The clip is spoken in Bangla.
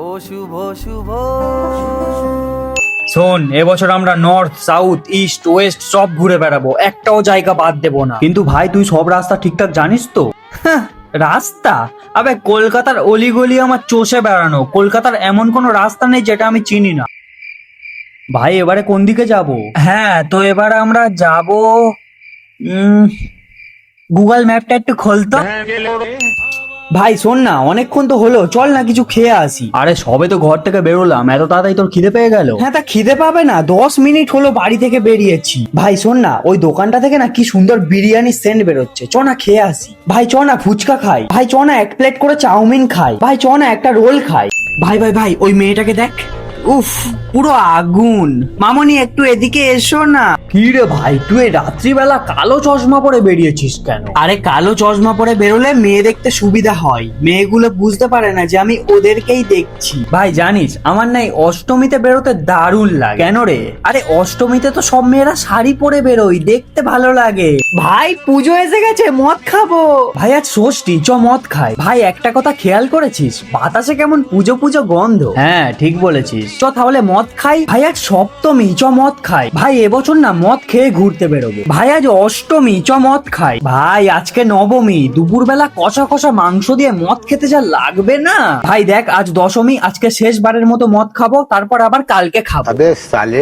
ও শুভ শুভ। শোন, এবছর আমরা নর্থ সাউথ ইস্ট ওয়েস্ট সব ঘুরে বেড়াবো, একটাও জায়গা বাদ দেবো না। কিন্তু ভাই তুই সব রাস্তা ঠিকঠাক জানিস তো? রাস্তা? আবে কলকাতার অলিগলি আমার চষে বেড়ানো, কলকাতার এমন কোনো রাস্তা নেই যেটা আমি চিনি না। ভাই এবারে কোন দিকে যাব? হ্যাঁ তো এবারে আমরা যাব, গুগল ম্যাপটা একটু খোলতো। ভাই শোন না, অনেকক্ষণ তো হলো, চল না কিছু খেয়ে আসি। আরে সবে তো ঘর থেকে বেরোলাম, এত তাড়াতাড়ি তোর খিদে পেয়ে গেল? হ্যাঁ তা খিদে পাবে না, 10 মিনিট হলো বাড়ি থেকে বেরিয়েছি। ভাই শোন না, ওই দোকানটা থেকে না কি সুন্দর বিরিয়ানি সেন্ট বেরোচ্ছে, চ না খেয়ে আসি। ভাই চ না ফুচকা খাই। ভাই চ না 1 প্লেট করে চাউমিন খাই। ভাই চ না একটা রোল খাই। ভাই ভাই ভাই ওই মেয়েটাকে দেখ, উফ পুরো আগুন। মামনি একটু এদিকে এসো না। কি রে ভাই, তুই এই রাত্রিবেলা কালো চশমা পরে বেরিয়েছিস কেন? আরে কালো চশমা পরে বেরোলে মেয়ে দেখতে সুবিধা হয়, মেয়েগুলো বুঝতে পারে না যে আমি ওদেরকেই দেখছি। ভাই জানিস আমার না এই অষ্টমীতে বেরোতে দারুণ লাগে। কেন রে? আরে অষ্টমীতে তো সব মেয়েরা শাড়ি পরে বেরোয়, দেখতে ভালো লাগে। ভাই পুজো এসে গেছে, মদ খাবো। ভাই আজ ষষ্ঠী, চ মদ খাই। ভাই একটা কথা খেয়াল করেছিস, বাতাসে কেমন পুজো পুজো গন্ধ? হ্যাঁ ঠিক বলেছিস, চ তাহলে মদ খাই। ভাই আজ সপ্তমী, চ মদ খাই। ভাই এবছর না মদ খেয়ে ঘুরতে বেরোবো। ভাই আজ অষ্টমী, চ মদ খাই। ভাই আজকে নবমী, দুপুরবেলা কষা কষা মাংস দিয়ে মদ খেতে যা লাগবে না। ভাই দেখ আজ দশমী, আজকে শেষবারের মতো মদ খাবো, তারপর আবার কালকে খাবো। अबे साले